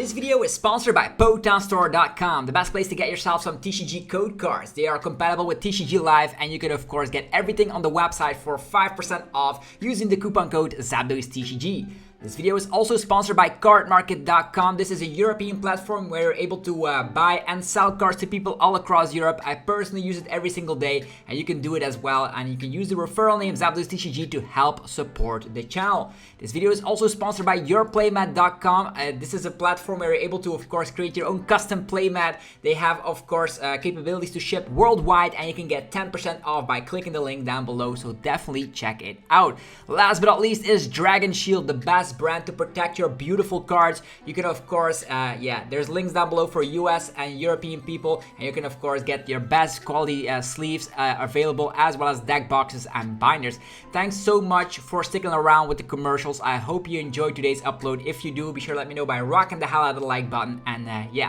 Today's video is sponsored by Pokemon the best place to get yourself some TCG code cards. They are compatible with TCG Live, and you can of course get everything on the website for 5% off using the coupon code ZapDoseTCG. This video is also sponsored by cardmarket.com. This is a European platform where you're able to buy and sell cards to people all across Europe. I personally use it every single day, and you can do it as well. And you can use the referral name ZapDoseTCG to help support the channel. This video is also sponsored by yourplaymat.com. This is a platform where you're able to, of course, create your own custom playmat. They have, of course, capabilities to ship worldwide, and you can get 10% off by clicking the link down below. So definitely check it out. Last but not least is Dragon Shield, the best brand to protect your beautiful cards. You can of course there's links down below for US and European people, and you can of course get your best quality sleeves available, as well as deck boxes and binders. Thanks so much for sticking around with the commercials. I hope you enjoyed today's upload. If you do, be sure to let me know by rocking the hell out of the like button, and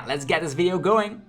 let's get this video going.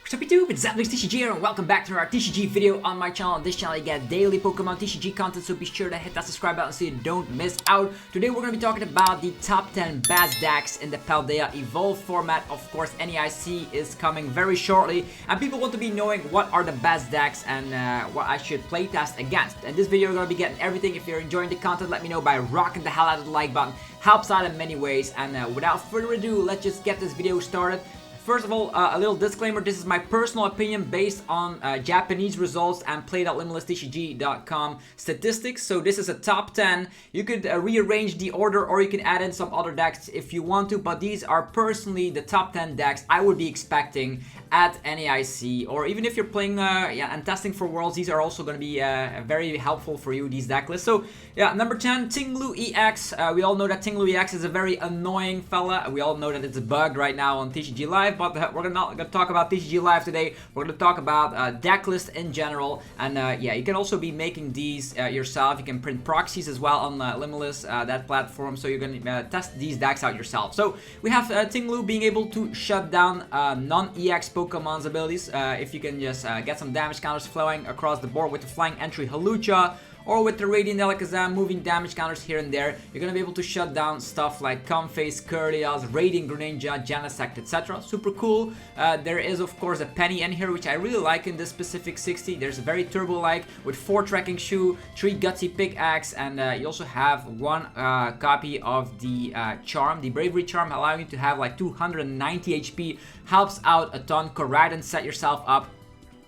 Sup YouTube, it's ZapDoseTCG here, and welcome back to our TCG video on my channel. On this channel you get daily Pokemon TCG content, so be sure to hit that subscribe button so you don't miss out. Today we're going to be talking about the top 10 best decks in the Paldea Evolved format. Of course, NAIC is coming very shortly, and people want to be knowing what are the best decks and what I should playtest against. In this video, you're going to be getting everything. If you're enjoying the content, let me know by rocking the hell out of the like button. Helps out in many ways, and without further ado, let's just get this video started. First of all, a little disclaimer, this is my personal opinion based on Japanese results and play.limitlesstcg.com statistics. So this is a top 10. You could rearrange the order, or you can add in some other decks if you want to, but these are personally the top 10 decks I would be expecting at NAIC, or even if you're playing and testing for Worlds. These are also going to be very helpful for you, these deck lists. So yeah, number 10, Ting-Lu EX. We all know that Ting-Lu EX is a very annoying fella. We all know that it's bugged right now on TCG Live, but we're not going to talk about TCG Live today. We're going to talk about Decklists in general, and you can also be making these yourself. You can print proxies as well on Limitless, that platform, so you're going to test these decks out yourself. So we have Ting-Lu being able to shut down non-EX Pokemon's abilities. If you can just get some damage counters flowing across the board with the Flying Entry Hawlucha, or with the Radiant Alakazam moving damage counters here and there, you're gonna be able to shut down stuff like Comphase, Curlias, Radiant Greninja, Genesect, etc. Super cool. There is of course a Penny in here, which I really like in this specific 60. There's a very turbo-like with 4 Trekking Shoe, 3 Gutsy Pickaxe, and you also have 1 copy of the Charm, the Bravery Charm, allowing you to have like 290 HP. Helps out a ton. Koraidon, set yourself up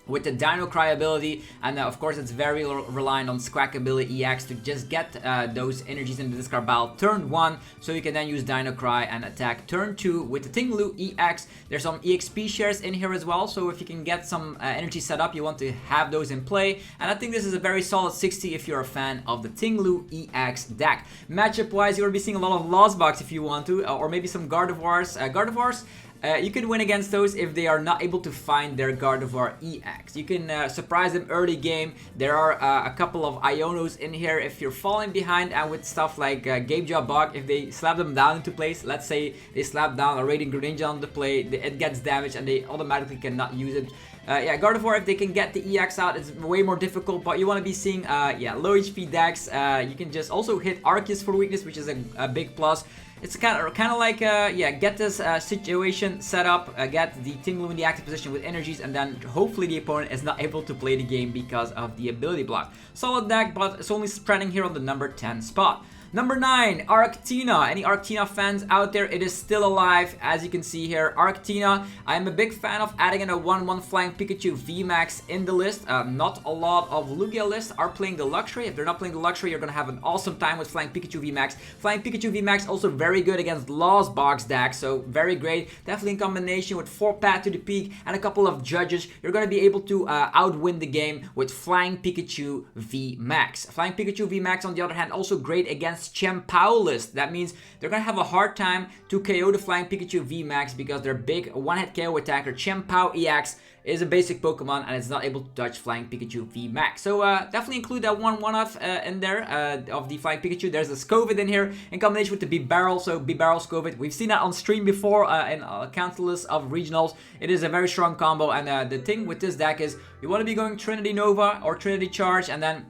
with the Dino Cry ability, and of course it's very reliant on Squawkabilly EX to just get those energies in the discard pile turn 1, so you can then use Dino Cry and attack turn 2 with the Ting-Lu EX. There's some EXP shares in here as well, so if you can get some energy set up, you want to have those in play, and I think this is a very solid 60 if you're a fan of the Ting-Lu EX deck. Matchup wise, you're going to be seeing a lot of Lost Box if you want to, or maybe some Gardevoirs. You can win against those if they are not able to find their Gardevoir EX. You can surprise them early game. There are a couple of Ionos in here if you're falling behind, and with stuff like Gabejaw Bog, if they slap them down into place, let's say they slap down a Radiant Greninja on the play, it gets damaged and they automatically cannot use it. Gardevoir, if they can get the EX out, it's way more difficult, but you want to be seeing low HP decks. You can just also hit Arceus for weakness, which is a big plus. It's kind of like, get this situation set up, get the Ting-Lu in the active position with energies, and then hopefully the opponent is not able to play the game because of the ability block. Solid deck, but it's only trending here on the number 10 spot. Number 9, Arctina. Any Arctina fans out there? It is still alive, as you can see here. Arctina, I am a big fan of adding in a 1/1 Flying Pikachu VMAX in the list. Not a lot of Lugia lists are playing the Luxury. If they're not playing the Luxury, you're going to have an awesome time with Flying Pikachu VMAX. Flying Pikachu VMAX also very good against Lost Box decks, so very great. Definitely in combination with 4 Path to the Peak and a couple of Judges, you're going to be able to outwin the game with Flying Pikachu VMAX. Flying Pikachu VMAX, on the other hand, also great against against Chien-Pao list. That means they're gonna have a hard time to KO the Flying Pikachu VMAX because their big one-hit KO attacker Chien-Pao EX is a basic Pokemon and it's not able to touch Flying Pikachu VMAX. So definitely include that one-off in there of the Flying Pikachu. There's a Scovid in here in combination with the B-Barrel. So B-Barrel Scovid, we've seen that on stream before in countless of regionals. It is a very strong combo, and the thing with this deck is you want to be going Trinity Nova or Trinity Charge, and then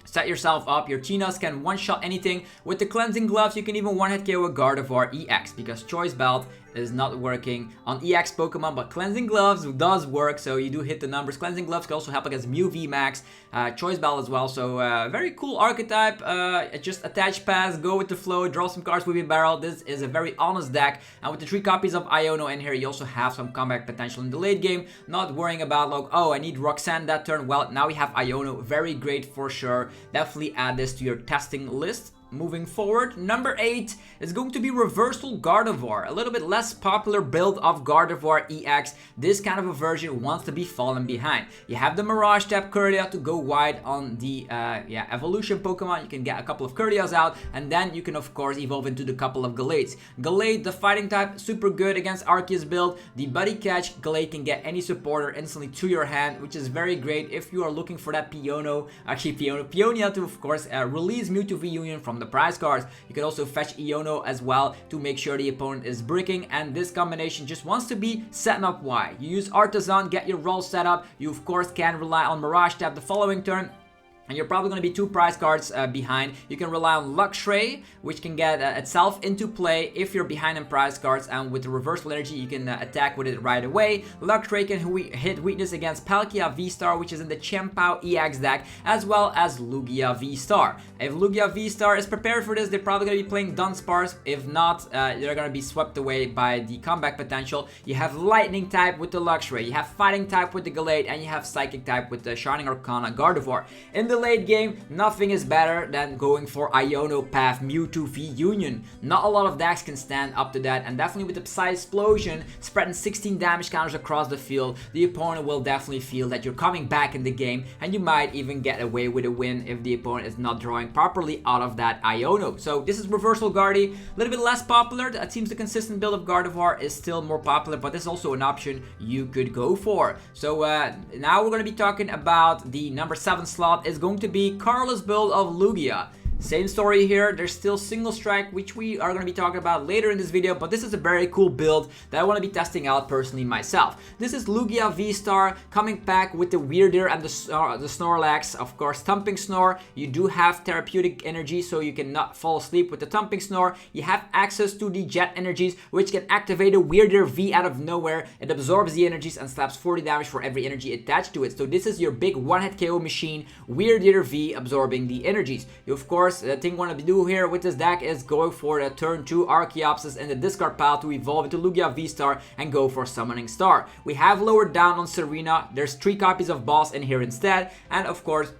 set yourself up. Your Tinas can one-shot anything. With the Cleansing Gloves, you can even one-hit KO a Gardevoir EX because Choice Belt is not working on EX Pokemon, but Cleansing Gloves does work, so you do hit the numbers. Cleansing Gloves can also help against Mew VMAX, Choice Belt as well, so very cool archetype. Just attach pass, go with the flow, draw some cards with your barrel. This is a very honest deck, and with the 3 copies of Iono in here, you also have some comeback potential in the late game. Not worrying about like, oh, I need Roxanne that turn. Well, now we have Iono, very great for sure. Definitely add this to your testing list. Moving forward, number 8 is going to be Reversal Gardevoir. A little bit less popular build of Gardevoir EX. This kind of a version wants to be fallen behind. You have the Mirage Tap Kirlia to go wide on the evolution Pokemon. You can get a couple of Kirlias out, and then you can of course evolve into the couple of Gallades. Gallade, the fighting type, super good against Arceus build. The Buddy Catch, Gallade can get any supporter instantly to your hand, which is very great if you are looking for that Peonia to of course release Mewtwo V Union from the prize cards. You can also fetch Iono as well to make sure the opponent is bricking, and this combination just wants to be setting up wide. You use Artisan, get your roll set up. You of course can rely on Mirage Tap the following turn, and you're probably going to be 2 prize cards behind. You can rely on Luxray, which can get itself into play if you're behind in prize cards, and with the reversal energy, you can attack with it right away. Luxray can hit weakness against Paldea VSTAR, which is in the Chien-Pao EX deck, as well as Lugia VSTAR. If Lugia VSTAR is prepared for this, they're probably going to be playing Dunsparce. If not, they're going to be swept away by the comeback potential. You have Lightning type with the Luxray, you have Fighting type with the Gallade, and you have Psychic type with the Shining Arcana Gardevoir. In the late game, nothing is better than going for Iono Path Mewtwo V Union. Not a lot of decks can stand up to that, and definitely with the Psy Explosion spreading 16 damage counters across the field, the opponent will definitely feel that you're coming back in the game, and you might even get away with a win if the opponent is not drawing properly out of that Iono. So this is Reversal Guardy, a little bit less popular. It seems the consistent build of Gardevoir is still more popular, but this is also an option you could go for. So now we're going to be talking about the number 7 slot. Is going to be Colorless build of Lugia. Same story here, there's still Single Strike, which we are going to be talking about later in this video, but this is a very cool build that I want to be testing out personally myself. This is Lugia VSTAR coming back with the Weirder and the Snorlax, of course, Thumping Snore. You do have therapeutic energy, so you cannot fall asleep with the Thumping Snore. You have access to the Jet energies, which can activate a Weirder V out of nowhere. It absorbs the energies and slaps 40 damage for every energy attached to it. So this is your big one-hit KO machine, Weirder V absorbing the energies. You of course, the thing we want to do here with this deck is go for the turn 2 Arceus in the discard pile to evolve into Lugia VSTAR and go for Summoning Star. We have lowered down on Serena. There's 3 copies of Boss in here instead, and of course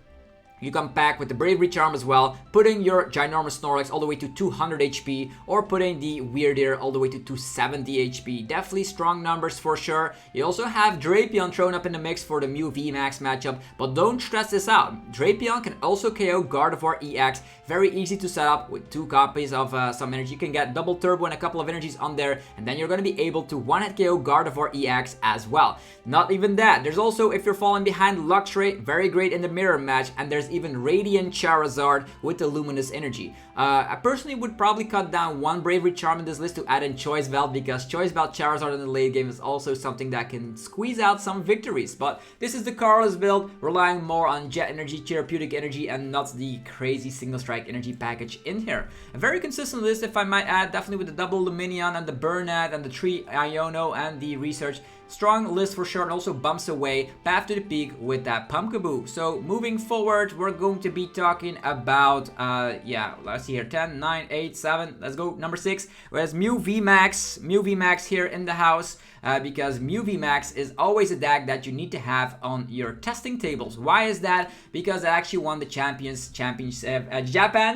you come back with the Bravery Charm as well, putting your ginormous Snorlax all the way to 200 HP, or putting the Weirder all the way to 270 HP. Definitely strong numbers for sure. You also have Drapion thrown up in the mix for the Mew VMAX matchup, but don't stress this out. Drapion can also KO Gardevoir EX. Very easy to set up with 2 copies of some energy. You can get double turbo and a couple of energies on there, and then you're going to be able to one-hit KO Gardevoir EX as well. Not even that. There's also, if you're falling behind, Luxray, very great in the mirror match, and there's even Radiant Charizard with the Luminous Energy. I personally would probably cut down 1 Bravery Charm in this list to add in Choice Belt, because Choice Belt Charizard in the late game is also something that can squeeze out some victories. But this is the Colorless build, relying more on Jet Energy, Therapeutic Energy, and not the crazy Single Strike Energy package in here. A very consistent list, if I might add, definitely with the double Luminion and the Burnett and the 3 Iono and the Research. Strong list for sure, and also bumps away Path to the Peak with that Pumpkaboo. So moving forward, we're going to be talking about, let's see here, 10, 9, 8, 7, let's go, number 6, whereas Mew VMAX here in the house. Because Mew VMAX is always a deck that you need to have on your testing tables. Why is that? Because it actually won the Japan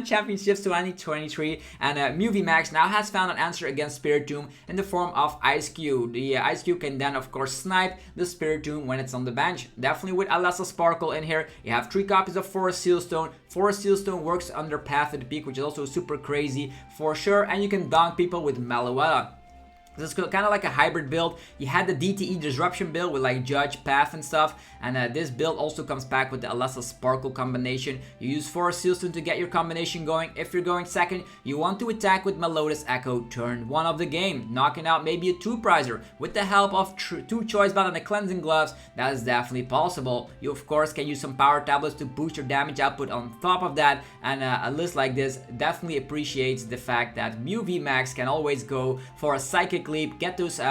Championships 2023, and Mew VMAX now has found an answer against Spiritomb in the form of Ice Cube. The Ice Cube can then, of of course snipe the Spiritomb when it's on the bench. Definitely with Alessa Sparkle in here, you have 3 copies of Forest Sealstone. Forest Sealstone works under Path of the Peak, which is also super crazy for sure, and you can donk people with Meloetta. This is kind of like a hybrid build. You had the DTE Disruption build with like Judge, Path and stuff, and this build also comes back with the Alessa Sparkle combination. You use Forest Sealstone to get your combination going. If you're going second, you want to attack with Melodious Echo turn 1 of the game, knocking out maybe a 2-prizer. With the help of 2 Choice Belt and the Cleansing Gloves, that is definitely possible. You of course can use some Power Tablets to boost your damage output on top of that, and a list like this definitely appreciates the fact that Mew VMAX can always go for a Psychic Leap, get those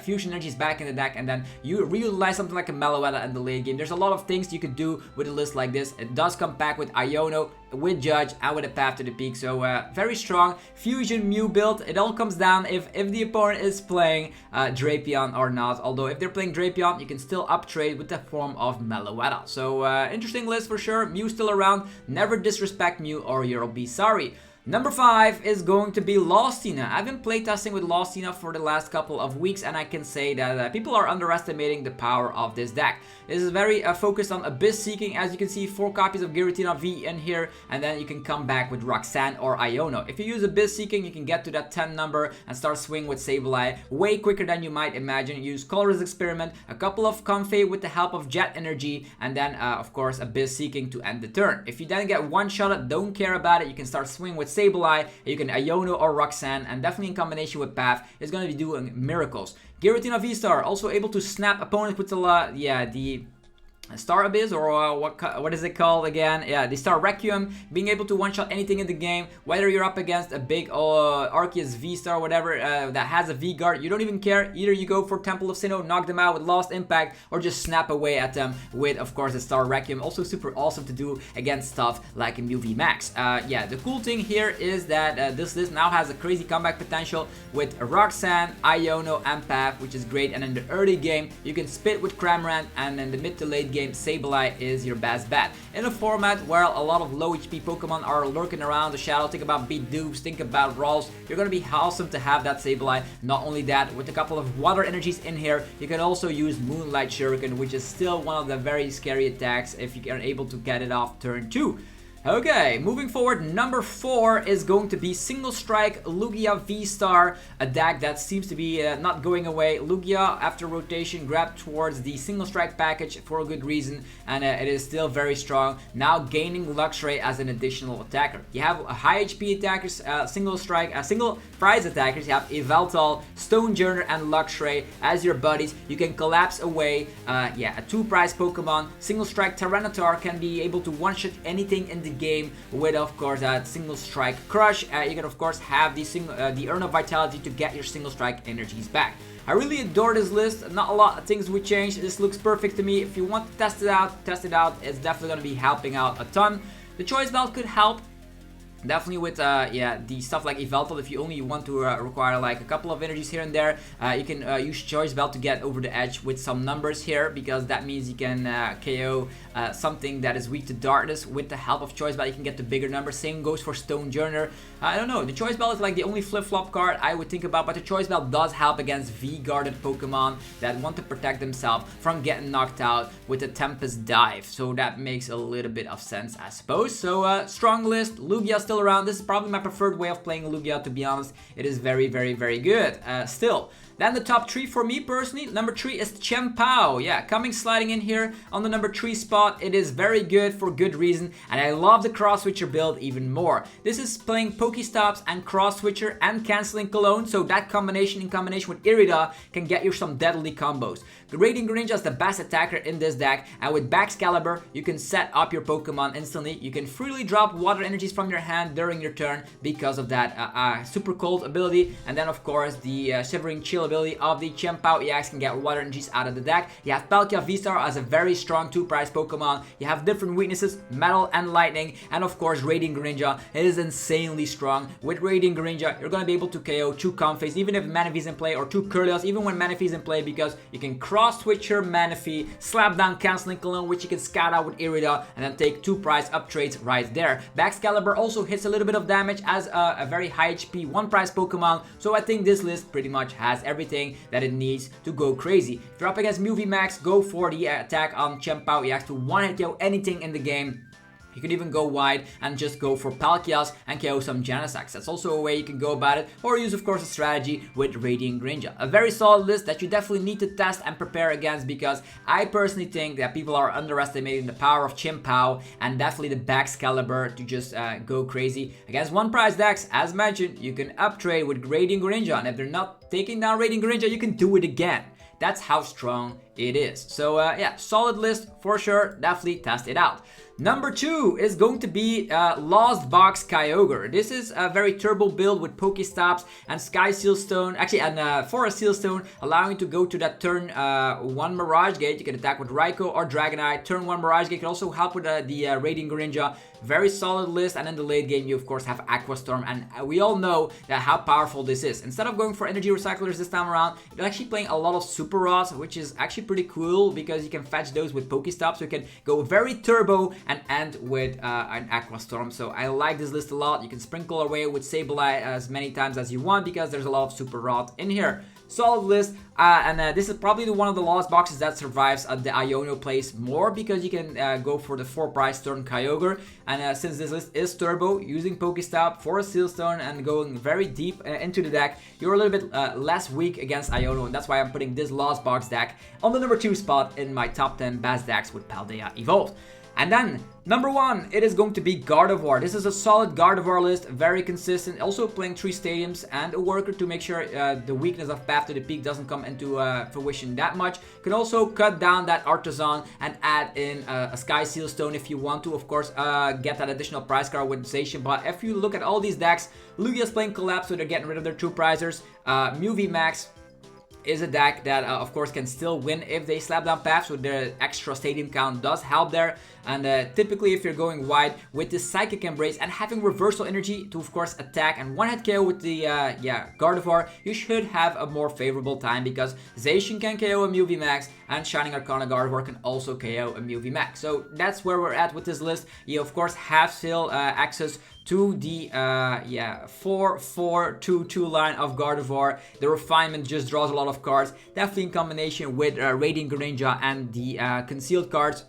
fusion energies back in the deck, and then you reutilize something like a Meloetta in the late game. There's a lot of things you could do with a list like this. It does come back with Iono, with Judge, and with a Path to the Peak, so very strong fusion Mew build. It all comes down if the opponent is playing Drapion or not, although if they're playing Drapion, you can still uptrade with the form of Meloetta. So interesting list for sure. Mew still around, never disrespect Mew or you'll be sorry. Number 5 is going to be Lost Tina. I've been playtesting with Lost Tina for the last couple of weeks, and I can say that people are underestimating the power of this deck. This is very focused on Abyss Seeking. As you can see, 4 copies of Giratina V in here, and then you can come back with Roxanne or Iono. If you use Abyss Seeking, you can get to that 10 number and start swinging with Sableye way quicker than you might imagine. Use Colorless Experiment, a couple of Comfey with the help of Jet Energy, and then of course Abyss Seeking to end the turn. If you then get one-shot, don't care about it, you can start swinging with Sableye, you can Iono or Roxanne, and definitely in combination with Path is going to be doing miracles. Giratina VSTAR also able to snap opponents with the Star Abyss, or what is it called again? Yeah, the Star Requiem, being able to one-shot anything in the game, whether you're up against a big Arceus V-Star, whatever, that has a V-Guard, you don't even care. Either you go for Temple of Sinnoh, knock them out with Lost Impact, or just snap away at them with, of course, the Star Requiem. Also super awesome to do against stuff like a Mew VMAX. Yeah, the cool thing here is that this list now has a crazy comeback potential with Roxanne, Iono, and Path, which is great. And in the early game, you can spit with Cramorant, and in the mid to late game, Sableye is your best bet. In a format where a lot of low HP Pokemon are lurking around the shadow, think about Bidoof, think about Rolls, you're gonna be awesome to have that Sableye. Not only that, with a couple of water energies in here, you can also use Moonlight Shuriken, which is still one of the very scary attacks if you are able to get it off turn 2. Okay, moving forward, number 4 is going to be Single Strike Lugia VSTAR, a deck that seems to be not going away. Lugia, after rotation, grabbed towards the Single Strike package for a good reason, and it is still very strong, now gaining Luxray as an additional attacker. You have high HP attackers, single prize attackers. You have Yveltal, Stonejourner, and Luxray as your buddies. You can collapse away, a 2-prize Pokemon. Single Strike Tyranitar can be able to one-shot anything in the game with, of course, that Single Strike Crush. You can, of course, have the Urn of Vitality to get your Single Strike energies back. I really adore this list. Not a lot of things would change. This looks perfect to me. If you want to test it out, test it out. It's definitely going to be helping out a ton. The Choice Belt could help. Definitely with the stuff like Yveltal, if you only want to require like a couple of energies here and there, you can use Choice Belt to get over the edge with some numbers here, because that means you can KO something that is weak to darkness. With the help of Choice Belt, you can get the bigger numbers. Same goes for Stonejourner. I don't know, the Choice Belt is like the only flip-flop card I would think about, but the Choice Belt does help against V-guarded Pokemon that want to protect themselves from getting knocked out with a Tempest Dive, so that makes a little bit of sense, I suppose. So strong list. Lugia still around. This is probably my preferred way of playing Lugia, to be honest. It is very, very, very good still. Then the top 3 for me personally. Number 3 is Chien-Pao. Yeah, coming sliding in here on the number 3 spot. It is very good for good reason, and I love the Cross Switcher build even more. This is playing Pokestops and Cross Switcher and canceling Cologne, so that combination in combination with Irida can get you some deadly combos. Radiant Greninja is the best attacker in this deck, and with Baxcalibur, you can set up your Pokemon instantly. You can freely drop water energies from your hand during your turn because of that Super Cold ability, and then of course the Shivering Chill ability of the Chien-Pao EX can get water energies out of the deck. You have Paldea VSTAR as a very strong 2-prize Pokemon. You have different weaknesses, Metal and Lightning, and of course Radiant Greninja. It is insanely strong. With Radiant Greninja, you're going to be able to KO 2 Comfeys, even if Manaphy's in play, or 2 Curlios, even when Manaphy's in play, because you can Cross Switcher Manaphy, slap down canceling Cologne, which you can scout out with Irida, and then take 2 prize up trades right there. Baxcalibur also hits a little bit of damage as a very high HP one price Pokemon. So I think this list pretty much has everything that it needs to go crazy. If you're up against Mew VMAX, go for the attack on Chien-Pao. He has to one-hit KO anything in the game. You can even go wide and just go for Palkias and KO some Genesects. That's also a way you can go about it, or use of course a strategy with Radiant Greninja. A very solid list that you definitely need to test and prepare against, because I personally think that people are underestimating the power of Chien-Pao and definitely the Baxcalibur to just go crazy. Against one price decks, as mentioned, you can uptrade with Radiant Greninja, and if they're not taking down Radiant Greninja, you can do it again. That's how strong it is. So yeah, solid list for sure. Definitely test it out. Number 2 is going to be Lost Box Kyogre. This is a very turbo build with Pokestops and Sky Sealstone, actually, and Forest Sealstone, allowing you to go to that turn 1 Mirage Gate. You can attack with Raikou or Dragonite. Turn 1 Mirage Gate can also help with the Radiant Greninja. Very solid list. And in the late game, you of course have Aqua Storm, and we all know that how powerful this is. Instead of going for Energy Recyclers this time around, you're actually playing a lot of Super Rods, which is actually pretty cool because you can fetch those with Pokestops. So you can go very turbo and end with an Aqua Storm. So I like this list a lot. You can sprinkle away with Sableye as many times as you want because there's a lot of Super Rod in here. Solid list, and this is probably one of the lost boxes that survives the Iono place more, because you can go for the 4 price turn Kyogre, and since this list is turbo, using Pokestop, Forest Sealstone, and going very deep into the deck, you're a little bit less weak against Iono, and that's why I'm putting this lost box deck on the number 2 spot in my top 10 best decks with Paldea Evolved. And then, number 1, it is going to be Gardevoir. This is a solid Gardevoir list, very consistent, also playing 3 stadiums and a worker to make sure the weakness of Path to the Peak doesn't come into fruition that much. Can also cut down that Artisan and add in a Sky Sealstone if you want to, of course, get that additional prize card with Zacian. But if you look at all these decks, Lugia's playing Collapse, so they're getting rid of their 2 prizers. Mew VMAX is a deck that of course can still win if they slap down Path, so the extra stadium count does help there. And typically if you're going wide with the Psychic Embrace and having Reversal Energy to of course attack and one-hit KO with the Gardevoir, you should have a more favorable time, because Zacian can KO a Mew VMAX and Shining Arcana Gardevoir can also KO a Mew VMAX. So that's where we're at with this list. You of course have still access to the 4-4-2-2 line of Gardevoir. The Refinement just draws a lot of cards, definitely in combination with Radiant Greninja and the concealed cards.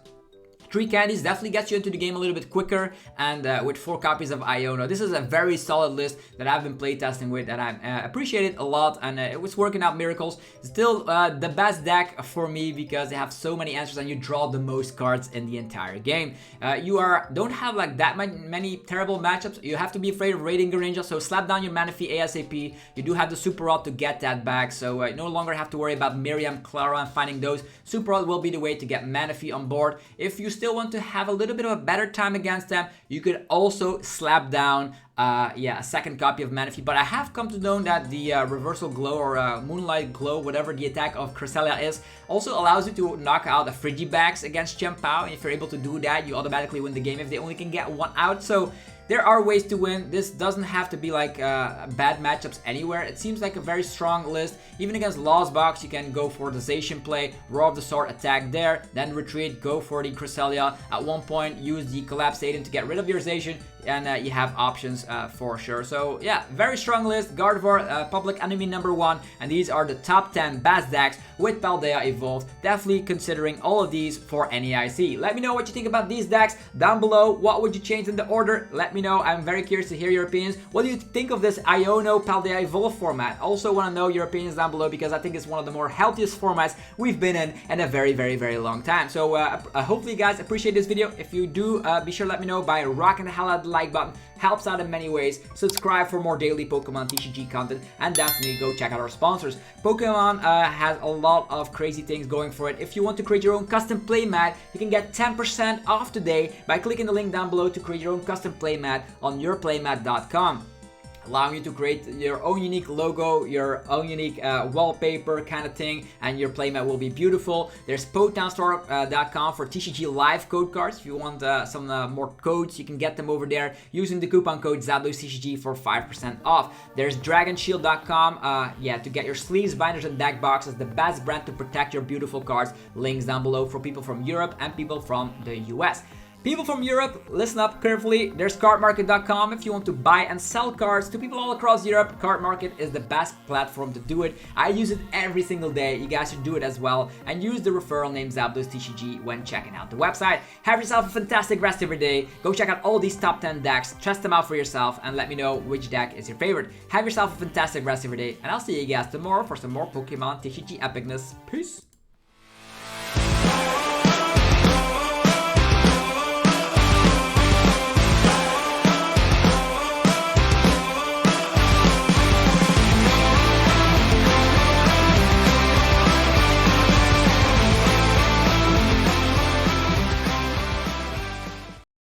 3 candies definitely gets you into the game a little bit quicker, and with 4 copies of Iono. This is a very solid list that I've been playtesting with, that I appreciate it a lot, and it was working out miracles. Still the best deck for me because they have so many answers and you draw the most cards in the entire game. You don't have like that many terrible matchups. You have to be afraid of Radiant Greninja, so slap down your Manaphy ASAP. You do have the Super Rod to get that back, so you no longer have to worry about Miriam, Clara, and finding those. Super Rod will be the way to get Manaphy on board. If you still want to have a little bit of a better time against them, you could also slap down a second copy of Manaphy. But I have come to know that the Reversal Glow or Moonlight Glow, whatever the attack of Cresselia is, also allows you to knock out the Frigibax against Chien-Pao. And if you're able to do that, you automatically win the game if they only can get 1 out. So there are ways to win. This doesn't have to be like bad matchups anywhere. It seems like a very strong list. Even against Lost Box, you can go for the Zacian play, Roar of the Sword, attack there, then retreat, go for the Cresselia. At one point, use the Collapse Stadium to get rid of your Zacian, and you have options for sure. So yeah, very strong list. Gardevoir, public enemy number 1, and these are the top 10 best decks with Paldea Evolved. Definitely considering all of these for NAIC. Let me know what you think about these decks down below. What would you change in the order? Let me know. I'm very curious to hear your opinions. What do you think of this Iono Paldea Evolved format? Also want to know your opinions down below, because I think it's one of the more healthiest formats we've been in a very, very, very long time. So hopefully you guys appreciate this video. If you do, be sure to let me know by rocking the hell out of the like button. Helps out in many ways. Subscribe for more daily Pokemon TCG content, and definitely go check out our sponsors. Pokemon has a lot of crazy things going for it. If you want to create your own custom playmat, you can get 10% off today by clicking the link down below to create your own custom playmat on yourplaymat.com. Allowing you to create your own unique logo, your own unique wallpaper kind of thing, and your playmat will be beautiful. There's PotownStore.com for TCG live code cards. If you want some more codes, you can get them over there using the coupon code ZABLOTCG for 5% off. There's DragonShield.com, to get your sleeves, binders, and deck boxes, the best brand to protect your beautiful cards. Links down below for people from Europe and people from the US. People from Europe, listen up carefully. There's cardmarket.com if you want to buy and sell cards to people all across Europe. Card Market is the best platform to do it. I use it every single day. You guys should do it as well. And use the referral name Zapdos TCG when checking out the website. Have yourself a fantastic rest of your day. Go check out all these top 10 decks. Test them out for yourself and let me know which deck is your favorite. Have yourself a fantastic rest of your day. And I'll see you guys tomorrow for some more Pokemon TCG epicness. Peace.